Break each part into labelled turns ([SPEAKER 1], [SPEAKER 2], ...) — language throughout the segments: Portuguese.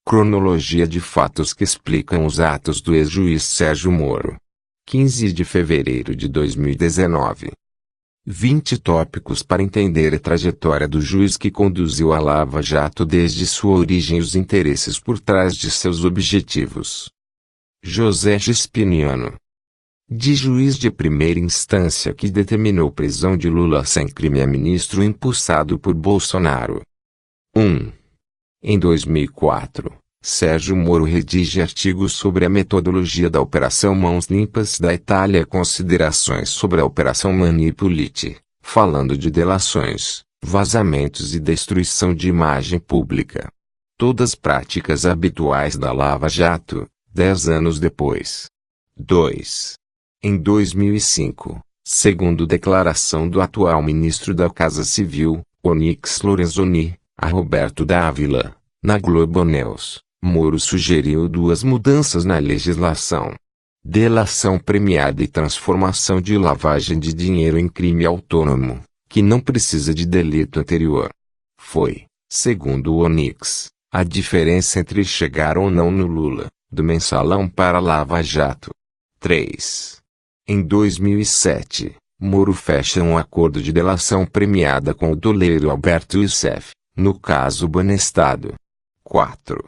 [SPEAKER 1] Cronologia de fatos que explicam os atos do ex-juiz Sérgio Moro. 15 de fevereiro de 2019. 20 tópicos para entender a trajetória do juiz que conduziu a Lava Jato desde sua origem e os interesses por trás de seus objetivos. José Gispiniano. De juiz de primeira instância que determinou prisão de Lula sem crime a ministro impulsado por Bolsonaro. 1. Em 2004, Sérgio Moro redige artigos sobre a metodologia da Operação Mãos Limpas da Itália, considerações sobre a Operação Manipulite, falando de delações, vazamentos e destruição de imagem pública. Todas práticas habituais da Lava Jato, 10 anos depois. 2. Em 2005, segundo declaração do atual ministro da Casa Civil, Onyx Lorenzoni, a Roberto Dávila, na Globo News, Moro sugeriu 2 mudanças na legislação: delação premiada e transformação de lavagem de dinheiro em crime autônomo, que não precisa de delito anterior. Foi, segundo o Onyx, a diferença entre chegar ou não no Lula, do mensalão para Lava Jato. 3. Em 2007, Moro fecha um acordo de delação premiada com o doleiro Alberto Youssef, no caso Banestado. 4.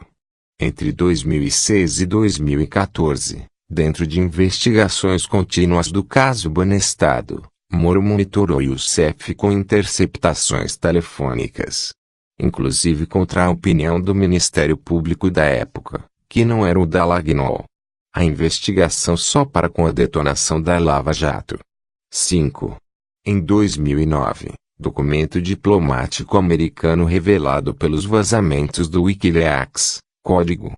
[SPEAKER 1] Entre 2006 e 2014, dentro de investigações contínuas do caso Banestado, Moro monitorou Youssef com interceptações telefônicas, inclusive contra a opinião do Ministério Público da época, que não era o Dallagnol. A investigação só para com a detonação da Lava Jato. 5. Em 2009, documento diplomático americano revelado pelos vazamentos do WikiLeaks, código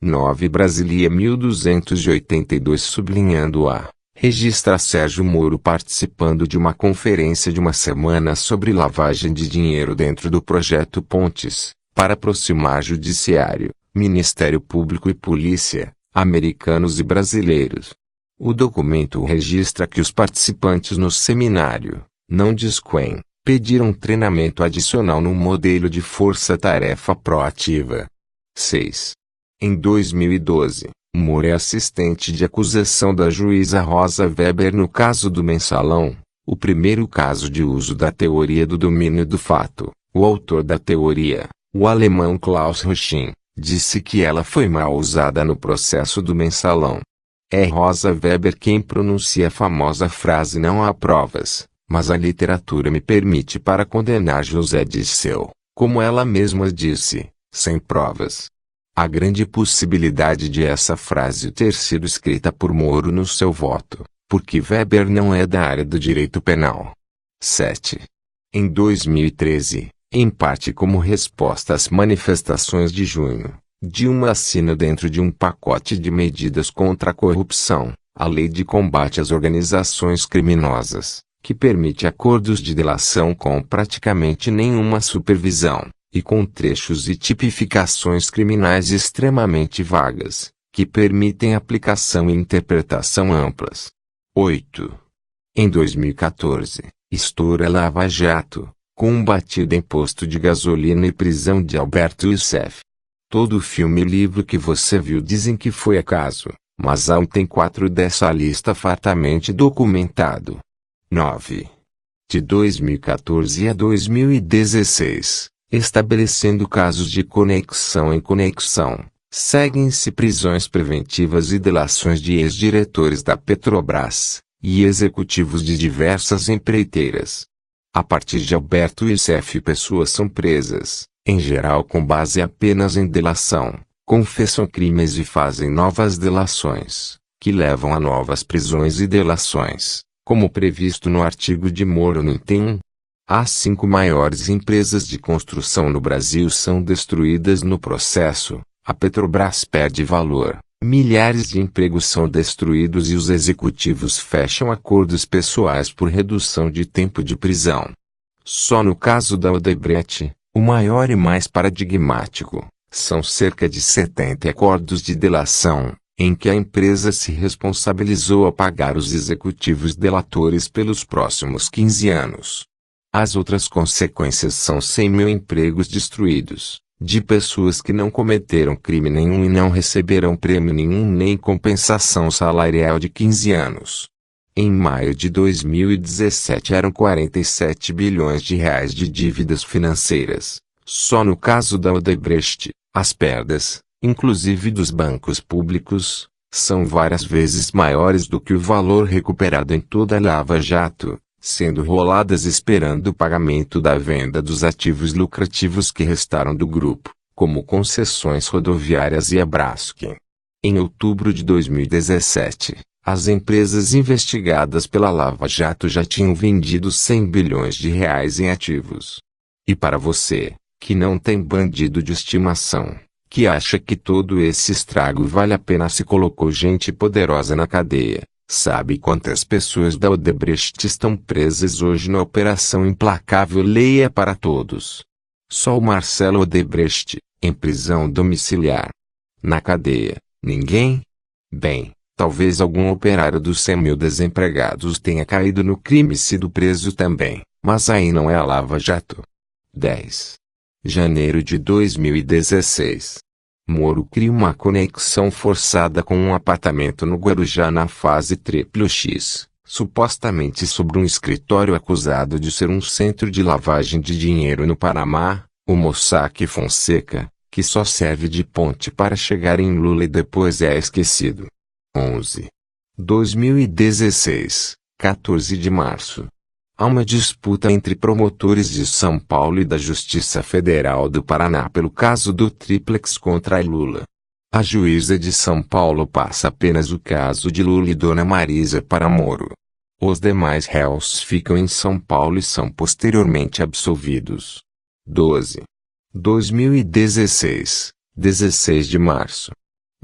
[SPEAKER 1] 9 Brasilia 1282 sublinhando a, registra Sérgio Moro participando de uma conferência de uma semana sobre lavagem de dinheiro dentro do projeto Pontes, para aproximar judiciário, Ministério Público e polícia, americanos e brasileiros. O documento registra que os participantes no seminário, não diz quem, pediram treinamento adicional no modelo de força-tarefa proativa. 6. Em 2012, Moro é assistente de acusação da juíza Rosa Weber no caso do mensalão, o primeiro caso de uso da teoria do domínio do fato. O autor da teoria, o alemão Klaus Rochin, disse que ela foi mal usada no processo do mensalão. É Rosa Weber quem pronuncia a famosa frase "não há provas, mas a literatura me permite para condenar José Dirceu", como ela mesma disse, sem provas. Há grande possibilidade de essa frase ter sido escrita por Moro no seu voto, porque Weber não é da área do direito penal. 7. Em 2013, em parte como resposta às manifestações de junho, Dilma assina dentro de um pacote de medidas contra a corrupção, a Lei de Combate às Organizações Criminosas, que permite acordos de delação com praticamente nenhuma supervisão, e com trechos e tipificações criminais extremamente vagas, que permitem aplicação e interpretação amplas. 8. Em 2014, estoura Lava Jato, combatida imposto de gasolina e prisão de Alberto Youssef. Todo filme e livro que você viu dizem que foi acaso, mas há um tem 4 dessa lista fartamente documentado. 9. De 2014 a 2016, estabelecendo casos de conexão em conexão, seguem-se prisões preventivas e delações de ex-diretores da Petrobras, e executivos de diversas empreiteiras. A partir de Alberto Youssef, pessoas são presas, em geral com base apenas em delação, confessam crimes e fazem novas delações, que levam a novas prisões e delações, como previsto no artigo de Moro no item 1. As 5 maiores empresas de construção no Brasil são destruídas no processo, a Petrobras perde valor, milhares de empregos são destruídos e os executivos fecham acordos pessoais por redução de tempo de prisão. Só no caso da Odebrecht, o maior e mais paradigmático, são cerca de 70 acordos de delação, em que a empresa se responsabilizou a pagar os executivos delatores pelos próximos 15 anos. As outras consequências são 100 mil empregos destruídos, de pessoas que não cometeram crime nenhum e não receberão prêmio nenhum nem compensação salarial de 15 anos. Em maio de 2017 eram 47 bilhões de reais de dívidas financeiras. Só no caso da Odebrecht, as perdas, inclusive dos bancos públicos, são várias vezes maiores do que o valor recuperado em toda a Lava Jato, sendo roladas esperando o pagamento da venda dos ativos lucrativos que restaram do grupo, como concessões rodoviárias e a Braskem. Em outubro de 2017, as empresas investigadas pela Lava Jato já tinham vendido 100 bilhões de reais em ativos. E para você, que não tem bandido de estimação, que acha que todo esse estrago vale a pena, se colocou gente poderosa na cadeia, sabe quantas pessoas da Odebrecht estão presas hoje na Operação Implacável Lei é para Todos? Só o Marcelo Odebrecht, em prisão domiciliar. Na cadeia, ninguém? Bem, talvez algum operário dos 100 mil desempregados tenha caído no crime e sido preso também, mas aí não é a Lava Jato. 10. Janeiro de 2016. Moro cria uma conexão forçada com um apartamento no Guarujá na fase triplo X, supostamente sobre um escritório acusado de ser um centro de lavagem de dinheiro no Panamá, o Mossack Fonseca, que só serve de ponte para chegar em Lula e depois é esquecido. 11. 2016, 14 de março. Há uma disputa entre promotores de São Paulo e da Justiça Federal do Paraná pelo caso do Triplex contra Lula. A juíza de São Paulo passa apenas o caso de Lula e Dona Marisa para Moro. Os demais réus ficam em São Paulo e são posteriormente absolvidos. 12. 2016, 16 de março.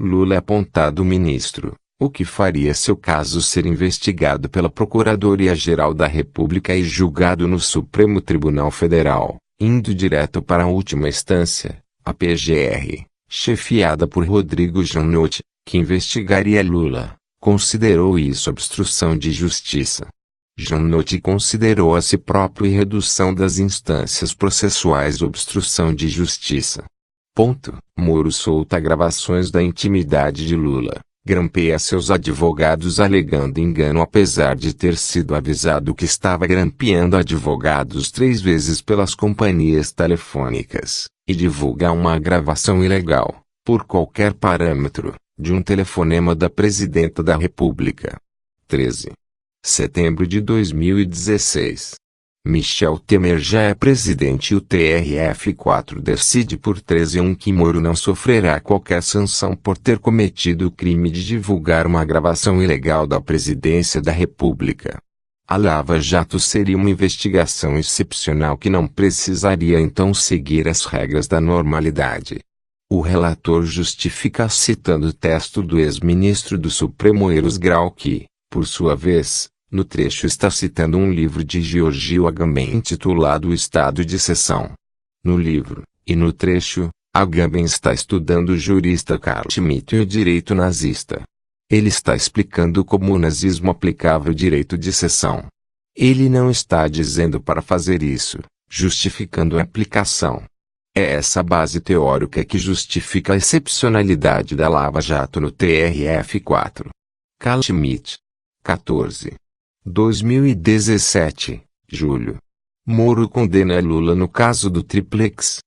[SPEAKER 1] Lula é apontado ministro. O que faria seu caso ser investigado pela Procuradoria-Geral da República e julgado no Supremo Tribunal Federal, indo direto para a última instância, a PGR, chefiada por Rodrigo Janot, que investigaria Lula, considerou isso obstrução de justiça. Janot considerou a si próprio e redução das instâncias processuais obstrução de justiça. Moro solta gravações da intimidade de Lula. Grampeia seus advogados alegando engano apesar de ter sido avisado que estava grampeando advogados 3 vezes pelas companhias telefônicas, e divulga uma gravação ilegal, por qualquer parâmetro, de um telefonema da Presidenta da República. 13. Setembro de 2016. Michel Temer já é presidente e o TRF4 decide por 13-1 que Moro não sofrerá qualquer sanção por ter cometido o crime de divulgar uma gravação ilegal da Presidência da República. A Lava Jato seria uma investigação excepcional que não precisaria então seguir as regras da normalidade. O relator justifica citando o texto do ex-ministro do Supremo Eros Grau que, por sua vez, no trecho está citando um livro de Giorgio Agamben intitulado O Estado de Exceção. No livro, e no trecho, Agamben está estudando o jurista Carl Schmitt e o direito nazista. Ele está explicando como o nazismo aplicava o direito de exceção. Ele não está dizendo para fazer isso, justificando a aplicação. É essa base teórica que justifica a excepcionalidade da Lava Jato no TRF4. Carl Schmitt. 14. 2017, julho. Moro condena Lula no caso do Triplex.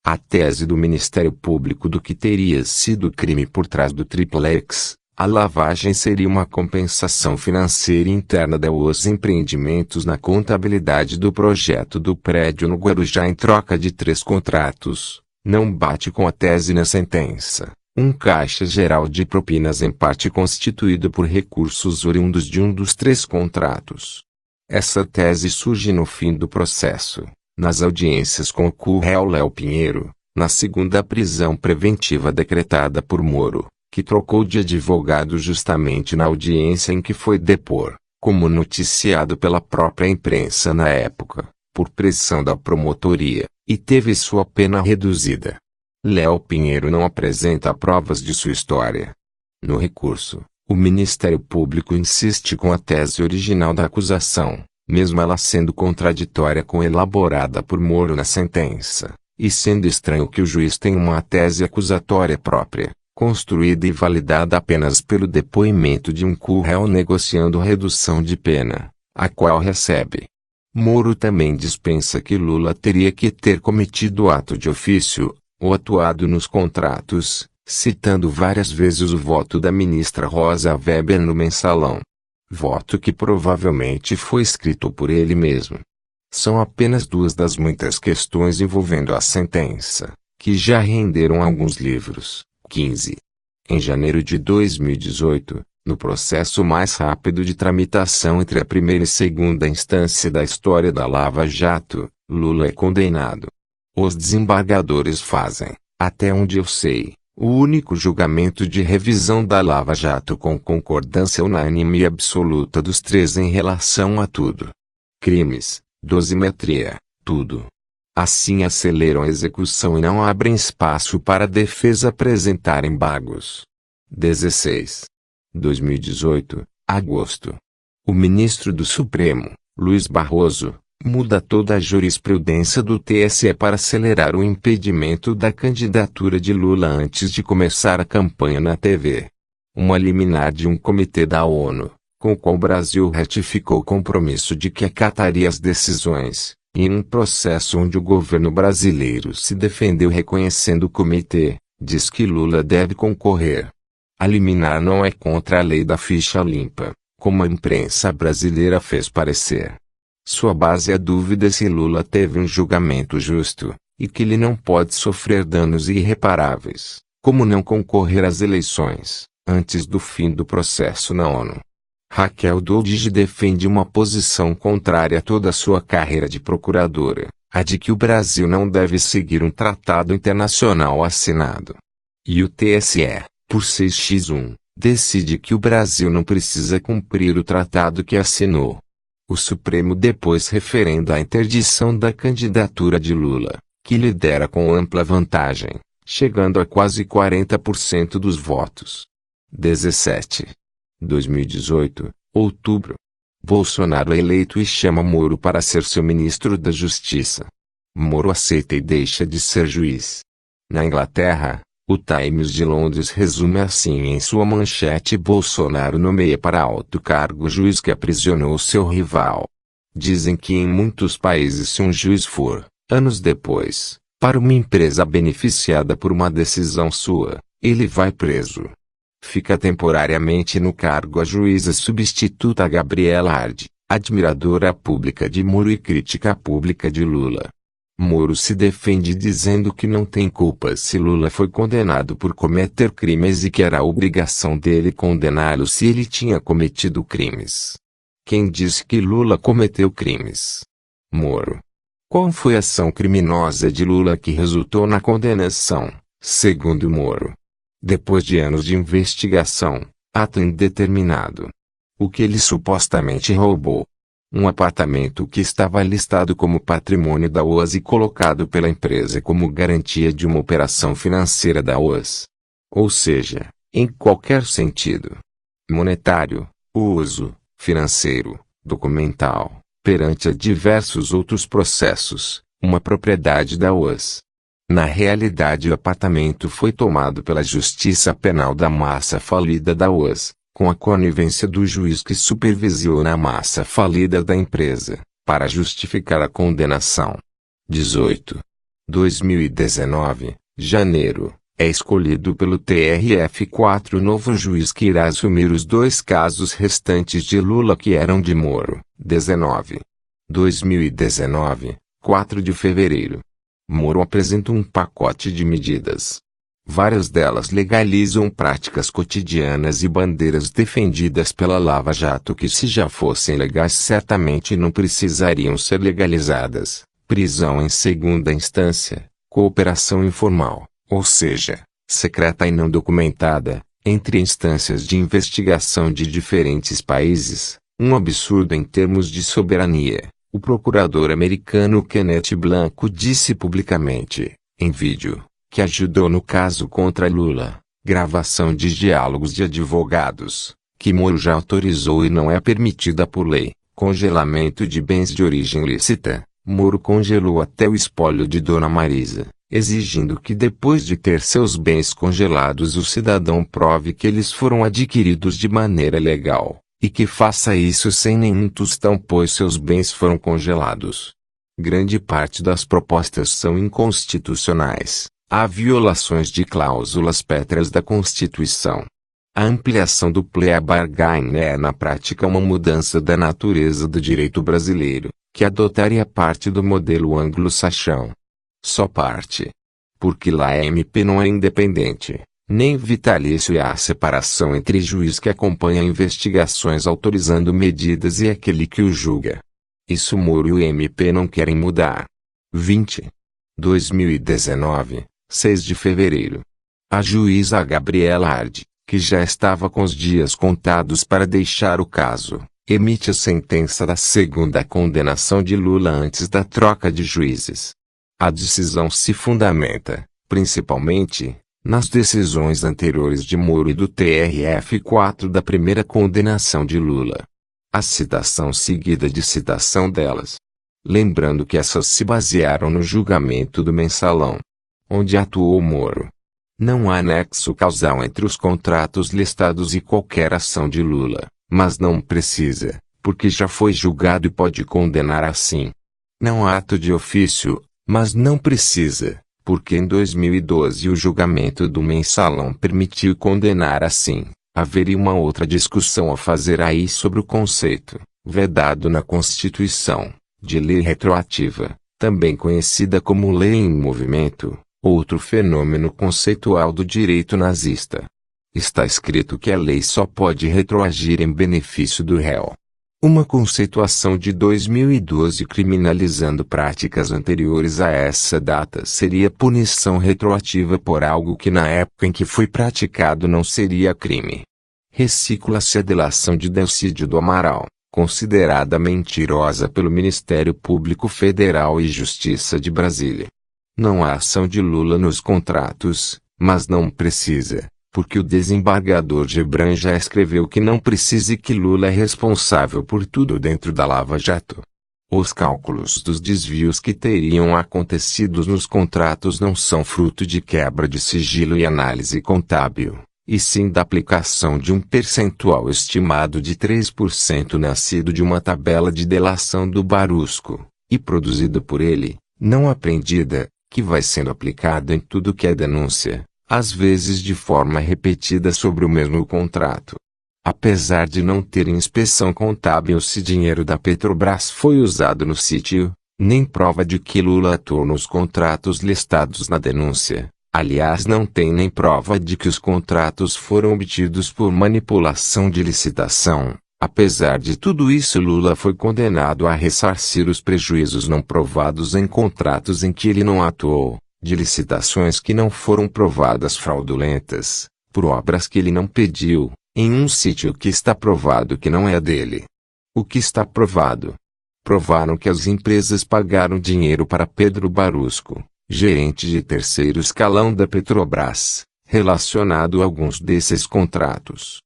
[SPEAKER 1] A tese do Ministério Público do que teria sido crime por trás do Triplex, a lavagem seria uma compensação financeira interna dos empreendimentos na contabilidade do projeto do prédio no Guarujá em troca de 3 contratos, não bate com a tese na sentença. Um caixa geral de propinas em parte constituído por recursos oriundos de um dos 3 contratos. Essa tese surge no fim do processo, nas audiências com o réu Léo Pinheiro, na segunda prisão preventiva decretada por Moro, que trocou de advogado justamente na audiência em que foi depor, como noticiado pela própria imprensa na época, por pressão da promotoria, e teve sua pena reduzida. Léo Pinheiro não apresenta provas de sua história. No recurso, o Ministério Público insiste com a tese original da acusação, mesmo ela sendo contraditória com a elaborada por Moro na sentença, E sendo estranho que o juiz tenha uma tese acusatória própria, construída e validada apenas pelo depoimento de um réu negociando redução de pena, a qual recebe. Moro também dispensa que Lula teria que ter cometido ato de ofício, ou atuado nos contratos, citando várias vezes o voto da ministra Rosa Weber no Mensalão. Voto que provavelmente foi escrito por ele mesmo. São apenas duas das muitas questões envolvendo a sentença, que já renderam alguns livros. 15. Em janeiro de 2018, no processo mais rápido de tramitação entre a primeira e segunda instância da história da Lava Jato, Lula é condenado. Os desembargadores fazem, até onde eu sei, o único julgamento de revisão da Lava Jato com concordância unânime e absoluta dos três em relação a tudo. Crimes, dosimetria, tudo. Assim aceleram a execução e não abrem espaço para a defesa apresentar embargos. 16. 2018, agosto. O ministro do Supremo, Luiz Barroso, muda toda a jurisprudência do TSE para acelerar o impedimento da candidatura de Lula antes de começar a campanha na TV. Uma liminar de um comitê da ONU, com o qual o Brasil ratificou o compromisso de que acataria as decisões, em um processo onde o governo brasileiro se defendeu reconhecendo o comitê, diz que Lula deve concorrer. A liminar não é contra a lei da ficha limpa, como a imprensa brasileira fez parecer. Sua base é a dúvida se Lula teve um julgamento justo, e que ele não pode sofrer danos irreparáveis, como não concorrer às eleições, antes do fim do processo na ONU. Raquel Dodge defende uma posição contrária a toda a sua carreira de procuradora, a de que o Brasil não deve seguir um tratado internacional assinado. E o TSE, por 6x1, decide que o Brasil não precisa cumprir o tratado que assinou. O Supremo depois referenda a interdição da candidatura de Lula, que lidera com ampla vantagem, chegando a quase 40% dos votos. 17. 2018, outubro. Bolsonaro é eleito e chama Moro para ser seu ministro da Justiça. Moro aceita e deixa de ser juiz. Na Inglaterra, o Times de Londres resume assim em sua manchete: Bolsonaro nomeia para alto cargo juiz que aprisionou seu rival. Dizem que em muitos países, se um juiz for, anos depois, para uma empresa beneficiada por uma decisão sua, ele vai preso. Fica temporariamente no cargo a juíza substituta Gabriela Ardi, admiradora pública de Moro e crítica pública de Lula. Moro se defende dizendo que não tem culpa se Lula foi condenado por cometer crimes e que era a obrigação dele condená-lo se ele tinha cometido crimes. Quem disse que Lula cometeu crimes? Moro. Qual foi a ação criminosa de Lula que resultou na condenação, segundo Moro? Depois de anos de investigação, ato indeterminado. O que ele supostamente roubou? Um apartamento que estava listado como patrimônio da OAS e colocado pela empresa como garantia de uma operação financeira da OAS. Ou seja, em qualquer sentido monetário, uso, financeiro, documental, perante a diversos outros processos, uma propriedade da OAS. Na realidade, o apartamento foi tomado pela Justiça Penal da massa falida da OAS, com a conivência do juiz que supervisionou na massa falida da empresa, para justificar a condenação. 18. 2019, janeiro, é escolhido pelo TRF4 o novo juiz que irá assumir os dois casos restantes de Lula que eram de Moro. 19. 2019, 4 de fevereiro. Moro apresenta um pacote de medidas. Várias delas legalizam práticas cotidianas e bandeiras defendidas pela Lava Jato que, se já fossem legais, certamente não precisariam ser legalizadas. Prisão em segunda instância, cooperação informal, ou seja, secreta e não documentada, entre instâncias de investigação de diferentes países, um absurdo em termos de soberania. O procurador americano Kenneth Blanco disse publicamente, em vídeo, que ajudou no caso contra Lula, gravação de diálogos de advogados, que Moro já autorizou e não é permitida por lei, congelamento de bens de origem lícita, Moro congelou até o espólio de Dona Marisa, exigindo que depois de ter seus bens congelados o cidadão prove que eles foram adquiridos de maneira legal, e que faça isso sem nenhum tostão pois seus bens foram congelados. Grande parte das propostas são inconstitucionais. Há violações de cláusulas pétreas da Constituição. A ampliação do plea bargain é na prática uma mudança da natureza do direito brasileiro, que adotaria parte do modelo anglo-saxão. Só parte. Porque lá a MP não é independente, nem vitalício e há separação entre juiz que acompanha investigações autorizando medidas e aquele que o julga. Isso Moro e o MP não querem mudar. 2019, 6 de fevereiro. A juíza Gabriela Ardi, que já estava com os dias contados para deixar o caso, emite a sentença da segunda condenação de Lula antes da troca de juízes. A decisão se fundamenta, principalmente, nas decisões anteriores de Moro e do TRF4 da primeira condenação de Lula. A citação seguida de citação delas. Lembrando que essas se basearam no julgamento do Mensalão, onde atuou Moro. Não há nexo causal entre os contratos listados e qualquer ação de Lula, mas não precisa, porque já foi julgado e pode condenar assim. Não há ato de ofício, mas não precisa, porque em 2012 o julgamento do Mensalão permitiu condenar assim. Haveria uma outra discussão a fazer aí sobre o conceito, vedado na Constituição, de lei retroativa, também conhecida como lei em movimento, outro fenômeno conceitual do direito nazista. Está escrito que a lei só pode retroagir em benefício do réu. Uma conceituação de 2012 criminalizando práticas anteriores a essa data seria punição retroativa por algo que na época em que foi praticado não seria crime. Recicla-se a delação de Delcídio do Amaral, considerada mentirosa pelo Ministério Público Federal e Justiça de Brasília. Não há ação de Lula nos contratos, mas não precisa, porque o desembargador Gebran já escreveu que não precisa e que Lula é responsável por tudo dentro da Lava Jato. Os cálculos dos desvios que teriam acontecido nos contratos não são fruto de quebra de sigilo e análise contábil, e sim da aplicação de um percentual estimado de 3% nascido de uma tabela de delação do Barusco, e produzido por ele, não aprendida, que vai sendo aplicado em tudo que é denúncia, às vezes de forma repetida sobre o mesmo contrato. Apesar de não ter inspeção contábil se dinheiro da Petrobras foi usado no sítio, nem prova de que Lula atuou nos contratos listados na denúncia. Aliás, não tem nem prova de que os contratos foram obtidos por manipulação de licitação. Apesar de tudo isso, Lula foi condenado a ressarcir os prejuízos não provados em contratos em que ele não atuou, de licitações que não foram provadas fraudulentas, por obras que ele não pediu, em um sítio que está provado que não é dele. O que está provado? Provaram que as empresas pagaram dinheiro para Pedro Barusco, gerente de terceiro escalão da Petrobras, relacionado a alguns desses contratos.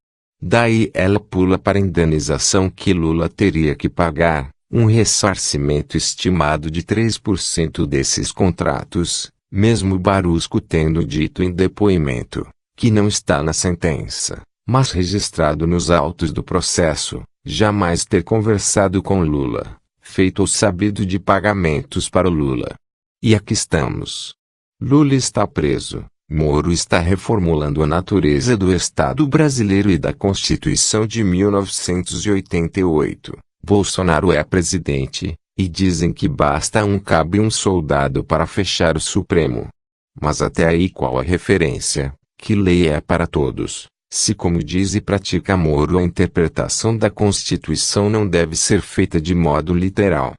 [SPEAKER 1] Daí ela pula para a indenização que Lula teria que pagar, um ressarcimento estimado de 3% desses contratos, mesmo Barusco tendo dito em depoimento, que não está na sentença, mas registrado nos autos do processo, jamais ter conversado com Lula, feito ou sabido de pagamentos para o Lula. E aqui estamos. Lula está preso. Moro está reformulando a natureza do Estado brasileiro e da Constituição de 1988. Bolsonaro é presidente, e dizem que basta um cabo e um soldado para fechar o Supremo. Mas até aí qual a referência? Que lei é para todos? Se como diz e pratica Moro a interpretação da Constituição não deve ser feita de modo literal.